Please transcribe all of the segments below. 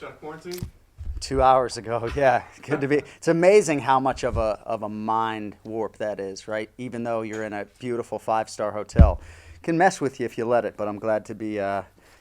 fresh out of quarantine? 2 hours ago, yeah. Good to be. It's amazing how much of a mind warp that is, right? Even though you're in a beautiful 5-star hotel, it can mess with you if you let it. But I'm glad to be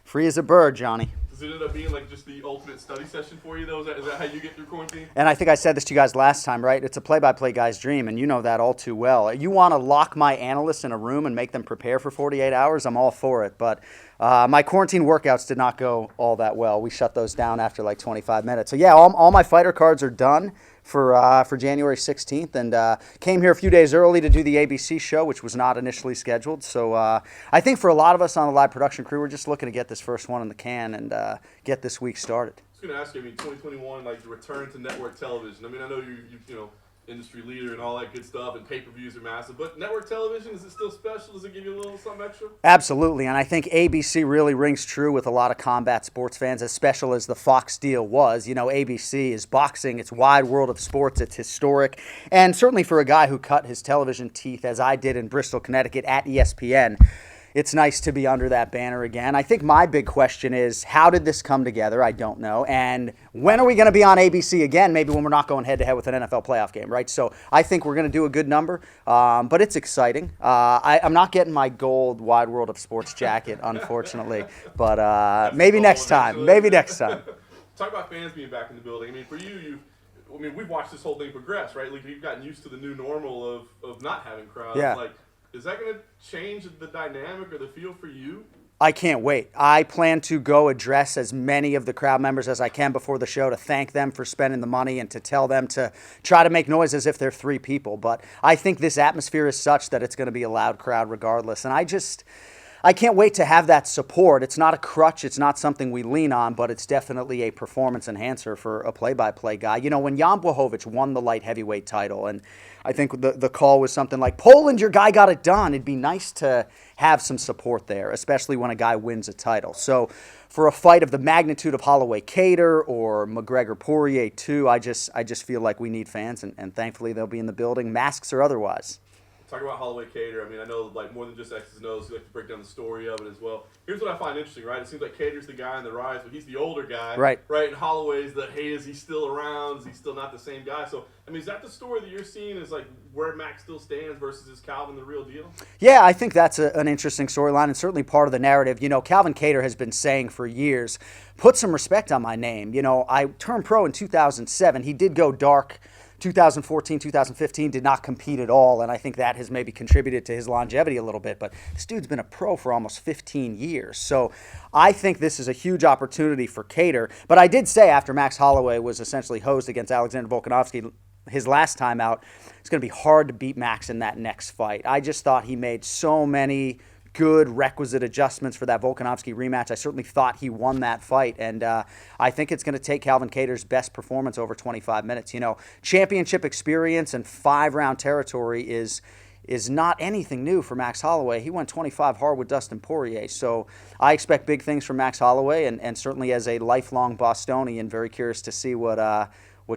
free as a bird, Johnny. Does it end up being like just the ultimate study session for you, though? Is that how you get through quarantine? And I think I said this to you guys last time, right? It's a play-by-play guy's dream, and you know that all too well. You want to lock my analysts in a room and make them prepare for 48 hours? I'm all for it. But my quarantine workouts did not go all that well. We shut those down after like 25 minutes. So, yeah, all my fighter cards are done for January 16th, and came here a few days early to do the ABC show, which was not initially scheduled. So I think for a lot of us on the live production crew, we're just looking to get this first one in the can and get this week started. I was going to ask you, 2021, like the return to network television. I know you know, industry leader and all that good stuff, and pay-per-views are massive, but network television, is it still special? Does it give you a little something extra? Absolutely, and I think ABC really rings true with a lot of combat sports fans, as special as the Fox deal was. You know, ABC is boxing, it's wide world of sports, it's historic, and certainly for a guy who cut his television teeth, as I did in Bristol, Connecticut at ESPN, it's nice to be under that banner again. I think my big question is, how did this come together? I don't know. And when are we going to be on ABC again? Maybe when we're not going head-to-head with an NFL playoff game, right? So I think we're going to do a good number, but it's exciting. I'm not getting my gold Wide World of Sports jacket, unfortunately, but maybe next time. Maybe next time. Talk about fans being back in the building. For you, we've watched this whole thing progress, right? Like, you've gotten used to the new normal of not having crowds. Yeah. Like, is that going to change the dynamic or the feel for you? I can't wait. I plan to go address as many of the crowd members as I can before the show to thank them for spending the money and to tell them to try to make noise as if they're 3 people. But I think this atmosphere is such that it's going to be a loud crowd regardless. And I can't wait to have that support. It's not a crutch. It's not something we lean on, but it's definitely a performance enhancer for a play-by-play guy. You know, when Jan Blachowicz won the light heavyweight title, and I think the call was something like, Poland, your guy got it done. It'd be nice to have some support there, especially when a guy wins a title. So for a fight of the magnitude of Holloway-Kattar or McGregor-Poirier too, I just feel like we need fans, and thankfully they'll be in the building, masks or otherwise. Talk about Holloway-Kattar. I know, like, more than just X's and O's, you like to break down the story of it as well. Here's what I find interesting, right? It seems like Kattar's the guy on the rise, but he's the older guy. Right. And Holloway's the, hey, is he still around? Is he still not the same guy? So, is that the story that you're seeing, is like where Max still stands versus is Calvin the real deal? Yeah, I think that's an interesting storyline and certainly part of the narrative. You know, Calvin Kattar has been saying for years, put some respect on my name. You know, I turned pro in 2007. He did go dark 2014, 2015, did not compete at all, and I think that has maybe contributed to his longevity a little bit, but this dude's been a pro for almost 15 years, so I think this is a huge opportunity for Kattar, but I did say after Max Holloway was essentially hosed against Alexander Volkanovski his last time out, it's going to be hard to beat Max in that next fight. I just thought he made so many good requisite adjustments for that Volkanovski rematch. I certainly thought he won that fight, and I think it's going to take Calvin Kattar's best performance over 25 minutes. You know, championship experience and 5-round territory is not anything new for Max Holloway. He went 25 hard with Dustin Poirier, so I expect big things from Max Holloway, and certainly as a lifelong Bostonian, very curious to see what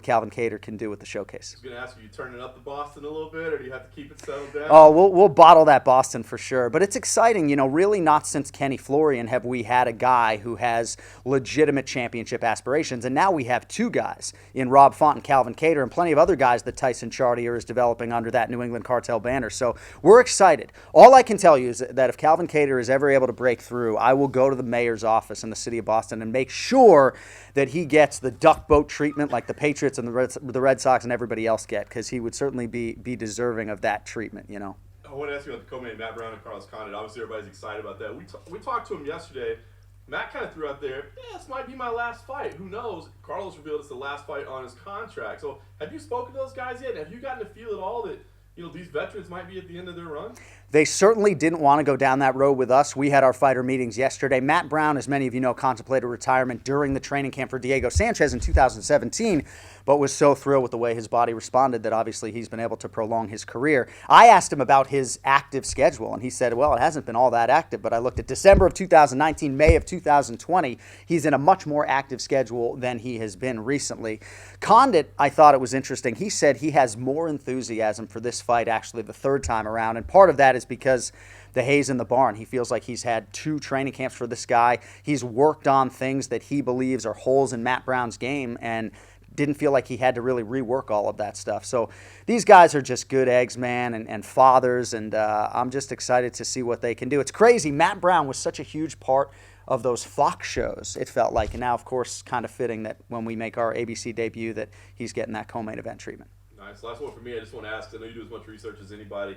Calvin Kattar can do with the showcase. I was going to ask you turning up the Boston a little bit, or do you have to keep it settled down? Oh, we'll bottle that Boston for sure. But it's exciting, you know, really not since Kenny Florian have we had a guy who has legitimate championship aspirations. And now we have 2 guys in Rob Font and Calvin Kattar, and plenty of other guys that Tyson Chartier is developing under that New England Cartel banner. So we're excited. All I can tell you is that if Calvin Kattar is ever able to break through, I will go to the mayor's office in the city of Boston and make sure that he gets the duck boat treatment like the Patriots and the Red Sox and everybody else get, because he would certainly be deserving of that treatment, you know. I want to ask you about the co-main, Matt Brown and Carlos Condit. Obviously, everybody's excited about that. We talked to him yesterday. Matt kind of threw out there, this might be my last fight. Who knows? Carlos revealed it's the last fight on his contract. So have you spoken to those guys yet? Have you gotten to feel at all that, you know, these veterans might be at the end of their run? They certainly didn't want to go down that road with us. We had our fighter meetings yesterday. Matt Brown, as many of you know, contemplated retirement during the training camp for Diego Sanchez in 2017, but was so thrilled with the way his body responded that obviously he's been able to prolong his career. I asked him about his active schedule, and he said, well, it hasn't been all that active, but I looked at December of 2019, May of 2020. He's in a much more active schedule than he has been recently. Condit, I thought it was interesting. He said he has more enthusiasm for this fight actually the third time around, and part of that is is because the hay's in the barn. He feels like he's had 2 training camps for this guy. He's worked on things that he believes are holes in Matt Brown's game and didn't feel like he had to really rework all of that stuff. So these guys are just good eggs, man, and fathers, and I'm just excited to see what they can do. It's crazy. Matt Brown was such a huge part of those Fox shows, it felt like. And now, of course, kind of fitting that when we make our ABC debut that he's getting that co-main event treatment. Nice. Last one for me. I just want to ask, I know you do as much research as anybody.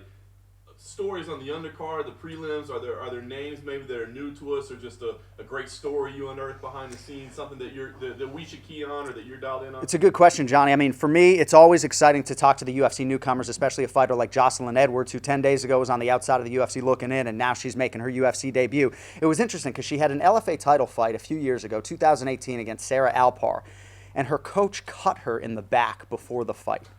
Stories on the undercard, the prelims, are there names maybe that are new to us, or just a great story you unearthed behind the scenes, something that we should key on or that you're dialed in on? It's a good question, Johnny. I mean, for me, it's always exciting to talk to the UFC newcomers, especially a fighter like Jocelyn Edwards, who 10 days ago was on the outside of the UFC looking in, and now she's making her UFC debut. It was interesting because she had an LFA title fight a few years ago, 2018, against Sarah Alpar, and her coach cut her in the back before the fight.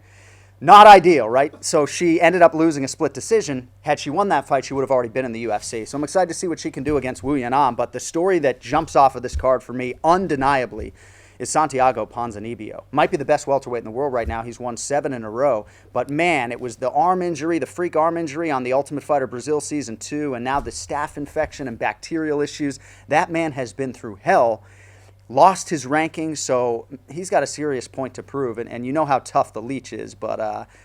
Not ideal, right? So she ended up losing a split decision. Had she won that fight, she would have already been in the UFC. So I'm excited to see what she can do against Wu Yanan. But the story that jumps off of this card for me, undeniably, is Santiago Ponzinibio. Might be the best welterweight in the world right now. He's won 7 in a row. But man, it was the arm injury, the freak arm injury on the Ultimate Fighter Brazil Season 2, and now the staph infection and bacterial issues. That man has been through hell. Lost his rankings, so he's got a serious point to prove. And you know how tough the leech is, but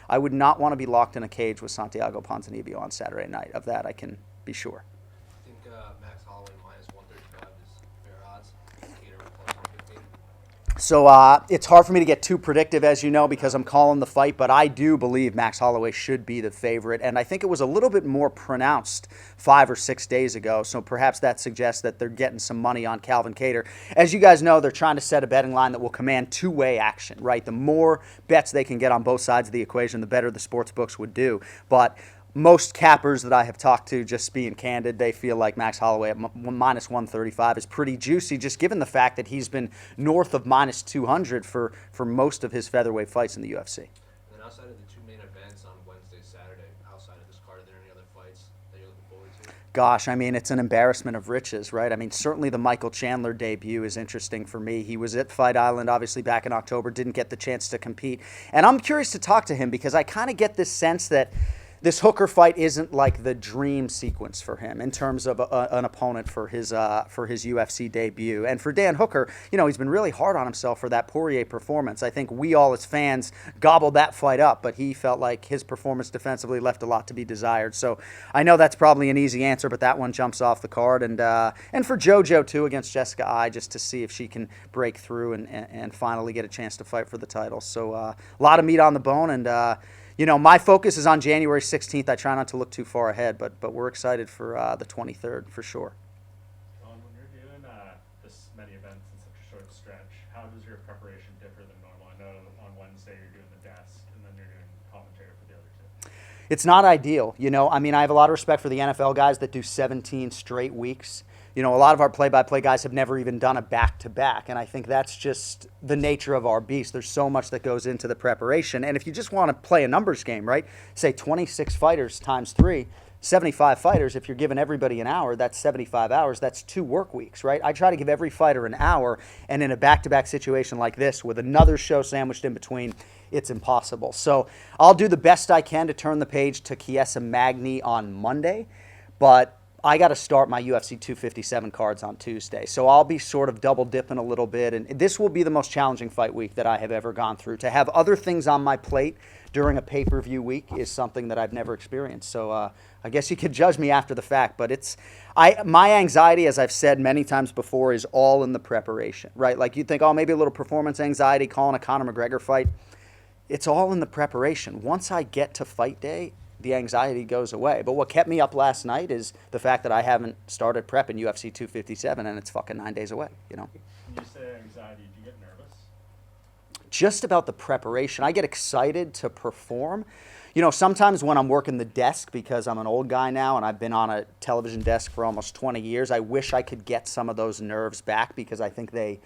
I would not want to be locked in a cage with Santiago Ponzinibio on Saturday night. Of that, I can be sure. I think Max Holloway minus 135 is fair odds. Gator plus 115. So it's hard for me to get too predictive, as you know, because I'm calling the fight, but I do believe Max Holloway should be the favorite, and I think it was a little bit more pronounced 5 or 6 days ago, so perhaps that suggests that they're getting some money on Calvin Kattar. As you guys know, they're trying to set a betting line that will command two-way action, right? The more bets they can get on both sides of the equation, the better the sports books would do, but most cappers that I have talked to, just being candid, they feel like Max Holloway at minus 135 is pretty juicy, just given the fact that he's been north of minus 200 for most of his featherweight fights in the UFC. And then outside of the 2 main events on Wednesday, Saturday, outside of this card, are there any other fights that you're looking forward to? Gosh, I mean, it's an embarrassment of riches, right? I mean, certainly the Michael Chandler debut is interesting for me. He was at Fight Island, obviously, back in October, didn't get the chance to compete. And I'm curious to talk to him because I kind of get this sense that this Hooker fight isn't like the dream sequence for him in terms of an opponent for his UFC debut. And for Dan Hooker, you know, he's been really hard on himself for that Poirier performance. I think we all as fans gobbled that fight up, but he felt like his performance defensively left a lot to be desired. So I know that's probably an easy answer, but that one jumps off the card. And for JoJo, too, against Jessica Ai, just to see if she can break through and finally get a chance to fight for the title. So a lot of meat on the bone, and you know, my focus is on January 16th. I try not to look too far ahead, but we're excited for the 23rd for sure. When you're doing this many events in such a short stretch, how does your preparation differ than normal? I know on Wednesday you're doing the desk, and then you're doing commentary for the other 2. It's not ideal, you know. I mean, I have a lot of respect for the NFL guys that do 17 straight weeks. You know, a lot of our play-by-play guys have never even done a back-to-back, and I think that's just the nature of our beast. There's so much that goes into the preparation, and if you just want to play a numbers game, right, say 26 fighters times 3, 75 fighters, if you're giving everybody an hour, that's 75 hours, that's 2 work weeks, right? I try to give every fighter an hour, and in a back-to-back situation like this with another show sandwiched in between, it's impossible. So I'll do the best I can to turn the page to Chiesa Magni on Monday, but I got to start my UFC 257 cards on Tuesday. So I'll be sort of double dipping a little bit. And this will be the most challenging fight week that I have ever gone through. To have other things on my plate during a pay-per-view week is something that I've never experienced. So I guess you could judge me after the fact. But my anxiety, as I've said many times before, is all in the preparation, right? Like you'd think, oh, maybe a little performance anxiety calling a Conor McGregor fight. It's all in the preparation. Once I get to fight day, the anxiety goes away. But what kept me up last night is the fact that I haven't started prepping UFC 257, and it's fucking 9 days away, you know? When you say anxiety, do you get nervous? Just about the preparation. I get excited to perform. You know, sometimes when I'm working the desk, because I'm an old guy now and I've been on a television desk for almost 20 years, I wish I could get some of those nerves back because I think they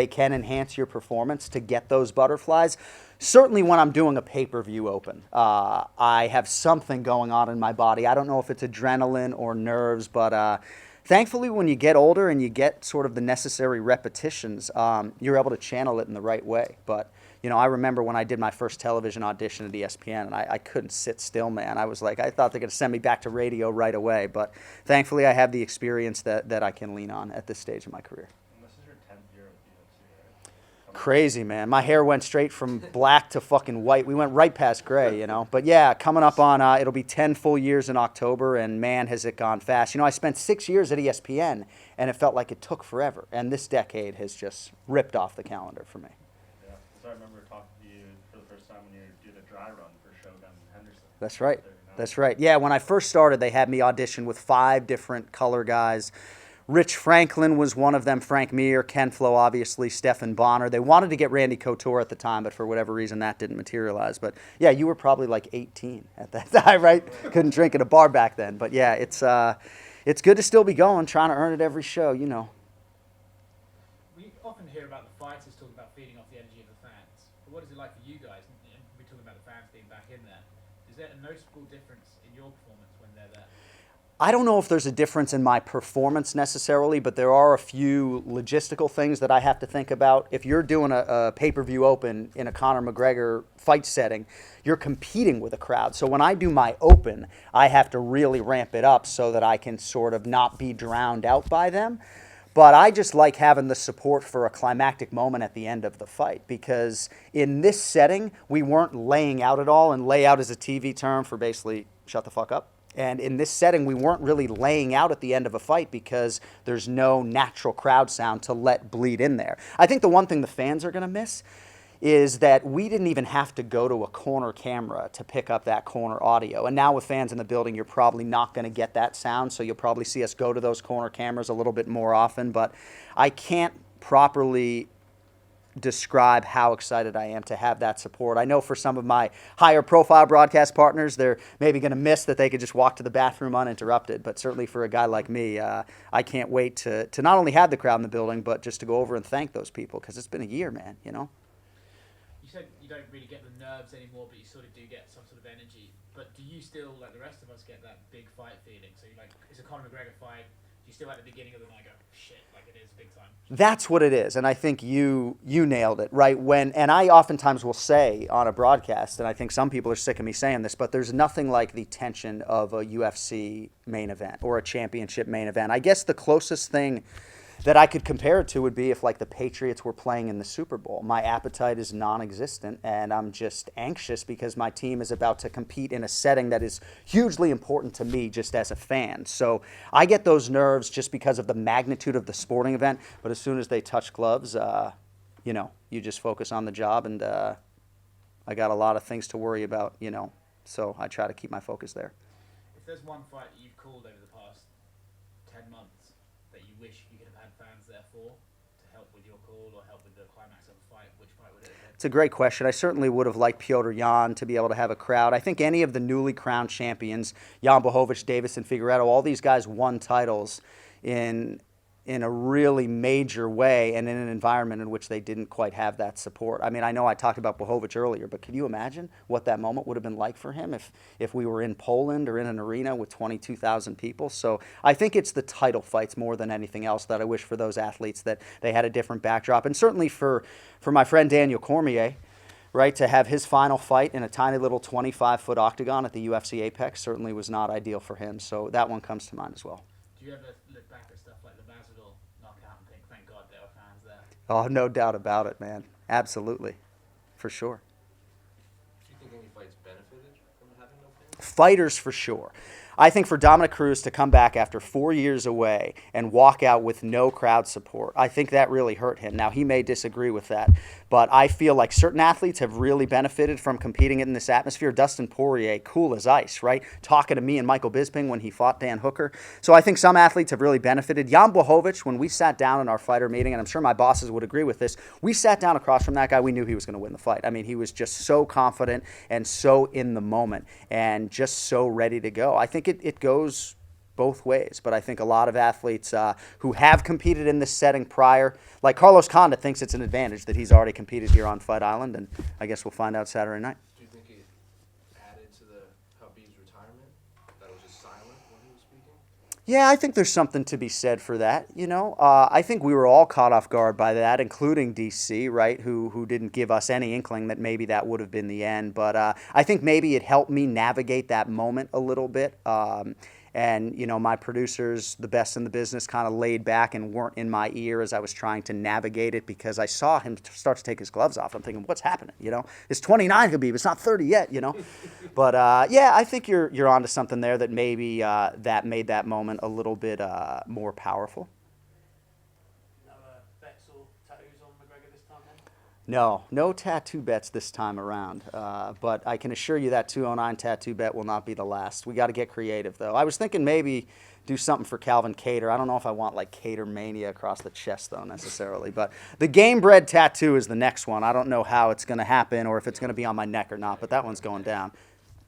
can enhance your performance to get those butterflies. Certainly when I'm doing a pay-per-view open, I have something going on in my body. I don't know if it's adrenaline or nerves, but thankfully when you get older and you get sort of the necessary repetitions, you're able to channel it in the right way. But I remember when I did my first television audition at ESPN, and I couldn't sit still, man. I was like, I thought they're going to send me back to radio right away. But thankfully, I have the experience that I can lean on at this stage of my career. And this is your 10th year with UFC, right? Crazy, man. My hair went straight from black to fucking white. We went right past gray, But yeah, coming up on, it'll be 10 full years in October, and man, has it gone fast. I spent 6 years at ESPN, and it felt like it took forever. And this decade has just ripped off the calendar for me. Yeah, so I remember talking to you for the first time when you did a dry run for Shogun Henderson. That's right. That's right. Yeah, when I first started, they had me audition with 5 different color guys. Rich Franklin was one of them, Frank Mir, Ken Flo, obviously, Stephan Bonner. They wanted to get Randy Couture at the time, but for whatever reason, that didn't materialize. But yeah, you were probably like 18 at that time, right? Couldn't drink at a bar back then. But yeah, it's good to still be going, trying to earn it every show, We often hear about the fighters talking about feeding off the energy of the fans. But what is it like for you guys? We're talking about the fans being back in there. Is there a noticeable difference in your performance when they're there? I don't know if there's a difference in my performance necessarily, but there are a few logistical things that I have to think about. If you're doing a pay-per-view open in a Conor McGregor fight setting, you're competing with a crowd. So when I do my open, I have to really ramp it up so that I can sort of not be drowned out by them. But I just like having the support for a climactic moment at the end of the fight, because in this setting, we weren't laying out at all, and lay out is a TV term for basically shut the fuck up. And in this setting, we weren't really laying out at the end of a fight because there's no natural crowd sound to let bleed in there. I think the one thing the fans are going to miss is that we didn't even have to go to a corner camera to pick up that corner audio. And now with fans in the building, you're probably not going to get that sound, so you'll probably see us go to those corner cameras a little bit more often. But I can't properly describe how excited I am to have that support. I know for some of my higher profile broadcast partners, they're maybe going to miss that they could just walk to the bathroom uninterrupted. But certainly for a guy like me, I can't wait to not only have the crowd in the building, but just to go over and thank those people, because it's been a year, man, You said you don't really get the nerves anymore, but you sort of do get some sort of energy. But do you still, like the rest of us, get that big fight feeling? So you're like, it's a Conor McGregor fight. Do you still at the beginning of the night go, shit, like it is big time? That's what it is, and I think you nailed it, right? And I oftentimes will say on a broadcast, and I think some people are sick of me saying this, but there's nothing like the tension of a UFC main event or a championship main event. I guess the closest thing that I could compare it to would be if like the Patriots were playing in the Super Bowl. My appetite is non-existent, and I'm just anxious because my team is about to compete in a setting that is hugely important to me just as a fan. So I get those nerves just because of the magnitude of the sporting event, but as soon as they touch gloves, you just focus on the job, and I got a lot of things to worry about, so I try to keep my focus there. If there's one fight that you've called over the past 10 months that you wish you could have had fans there for to help with your call or help with the climax of the fight, which fight would it have been? It's a great question. I certainly would have liked Piotr Jan to be able to have a crowd. I think any of the newly crowned champions, Jan Blachowicz, Davison Figueiredo, all these guys won titles in a really major way and in an environment in which they didn't quite have that support. I mean, I know I talked about Blachowicz earlier, but can you imagine what that moment would have been like for him if we were in Poland or in an arena with 22,000 people? So I think it's the title fights more than anything else that I wish for those athletes that they had a different backdrop. And certainly for my friend Daniel Cormier, right, to have his final fight in a tiny little 25-foot octagon at the UFC Apex certainly was not ideal for him. So that one comes to mind as well. Do you ever look back at stuff like the Masvidal knockout and think, thank God there were fans there? Oh, no doubt about it, man. Absolutely. For sure. Do you think any fights benefited from having no fans? Fighters, for sure. I think for Dominic Cruz to come back after 4 years away and walk out with no crowd support, I think that really hurt him. Now, he may disagree with that, but I feel like certain athletes have really benefited from competing in this atmosphere. Dustin Poirier, cool as ice, right? Talking to me and Michael Bisping when he fought Dan Hooker. So I think some athletes have really benefited. Jan Blachowicz, when we sat down in our fighter meeting, and I'm sure my bosses would agree with this, we sat down across from that guy. We knew he was going to win the fight. I mean, he was just so confident and so in the moment and just so ready to go. I think it goes both ways, but I think a lot of athletes who have competed in this setting prior, like Carlos Condit, thinks it's an advantage that he's already competed here on Fight Island, and I guess we'll find out Saturday night. Do you think it added to the Habib's retirement? That was just silent when he was speaking? Yeah, I think there's something to be said for that. I think we were all caught off guard by that, including DC, right? Who didn't give us any inkling that maybe that would have been the end. But I think maybe it helped me navigate that moment a little bit. And my producers, the best in the business, kind of laid back and weren't in my ear as I was trying to navigate it, because I saw him start to take his gloves off. I'm thinking, what's happening? It's 29, Khabib. It's not 30 yet. But yeah, I think you're onto something there, that maybe that made that moment a little bit more powerful. No bets or tattoos on McGregor this time then? No tattoo bets this time around. But I can assure you that 209 tattoo bet will not be the last. We got to get creative, though. I was thinking maybe do something for Calvin Cater. I don't know if I want like Cater Mania across the chest, though, necessarily. But the Game Bred tattoo is the next one. I don't know how it's going to happen or if it's going to be on my neck or not, but that one's going down.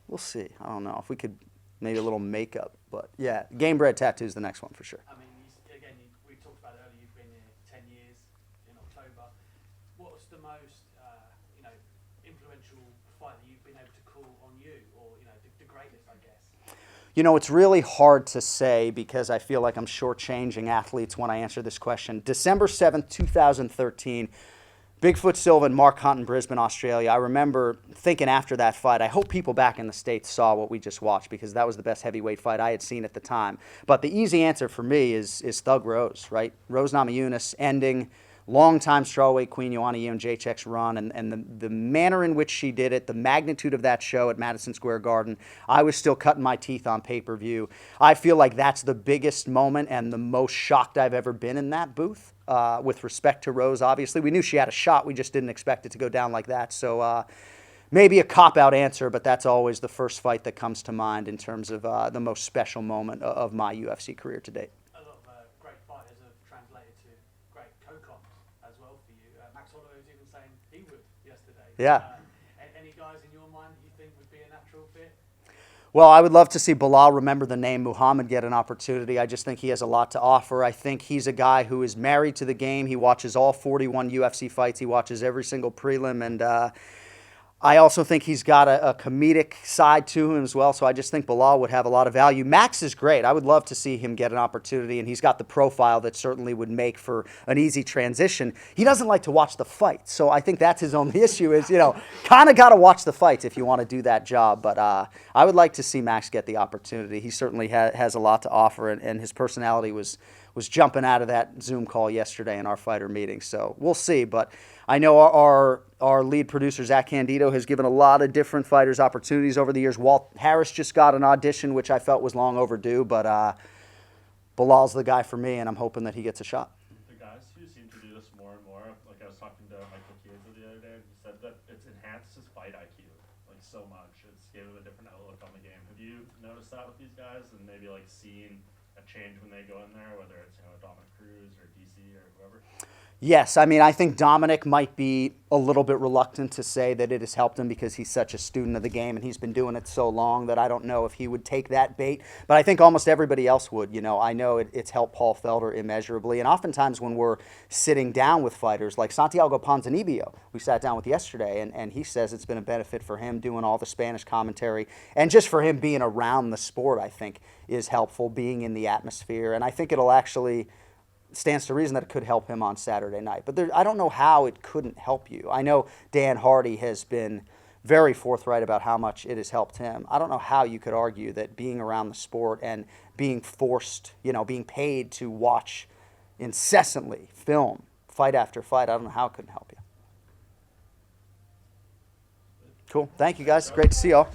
We'll see. I don't know if we could maybe a little makeup. But yeah, Game Bred tattoo is the next one for sure. I mean, we talked about it earlier, you've been here 10 years in October. What's the most, influential fight that you've been able to call on you, or, the greatest, I guess? It's really hard to say, because I feel like I'm shortchanging athletes when I answer this question. December 7th, 2013, Bigfoot Silva and Mark Hunt in Brisbane, Australia. I remember thinking after that fight, I hope people back in the States saw what we just watched, because that was the best heavyweight fight I had seen at the time. But the easy answer for me is Thug Rose, right? Rose Namajunas ending longtime strawweight queen Joanna Jędrzejczyk's run, and the manner in which she did it, the magnitude of that show at Madison Square Garden. I was still cutting my teeth on pay-per-view. I feel like that's the biggest moment and the most shocked I've ever been in that booth. With respect to Rose, obviously. We knew she had a shot. We just didn't expect it to go down like that. So maybe a cop-out answer, but that's always the first fight that comes to mind in terms of the most special moment of my UFC career to date. A lot of great fighters have translated to great co-coms as well for you. Max Holloway was even saying he would yesterday. Yeah. Any guys in your mind you think would be a natural fit? Well, I would love to see Bilal remember the name Muhammad get an opportunity. I just think he has a lot to offer. I think he's a guy who is married to the game. He watches all 41 UFC fights. He watches every single prelim, and I also think he's got a comedic side to him as well, so I just think Bilal would have a lot of value. Max is great. I would love to see him get an opportunity, and he's got the profile that certainly would make for an easy transition. He doesn't like to watch the fights, so I think that's his only issue is, kind of got to watch the fights if you want to do that job. But I would like to see Max get the opportunity. He certainly has a lot to offer, and his personality was jumping out of that Zoom call yesterday in our fighter meeting. So we'll see. But I know our lead producer, Zach Candido, has given a lot of different fighters opportunities over the years. Walt Harris just got an audition, which I felt was long overdue. But Bilal's the guy for me, and I'm hoping that he gets a shot. The guys who seem to do this more and more, like I was talking to Michael Chiesa the other day, he said that it's enhanced his fight IQ, like so much. It's given him a different outlook on the game. Have you noticed that with these guys, and maybe like seen a change when they go in there, whether it's Dominic Cruz or DC or whoever? Yes, I mean, I think Dominic might be a little bit reluctant to say that it has helped him because he's such a student of the game and he's been doing it so long that I don't know if he would take that bait. But I think almost everybody else would. I know it's helped Paul Felder immeasurably. And oftentimes when we're sitting down with fighters like Santiago Ponzinibio, we sat down with yesterday, and he says it's been a benefit for him doing all the Spanish commentary. And just for him being around the sport, I think, is helpful, being in the atmosphere. And I think it'll actually stands to reason that it could help him on Saturday night. But I don't know how it couldn't help you. I know Dan Hardy has been very forthright about how much it has helped him. I don't know how you could argue that being around the sport and being forced, being paid to watch incessantly film, fight after fight, I don't know how it couldn't help you. Cool. Thank you, guys. Great to see y'all.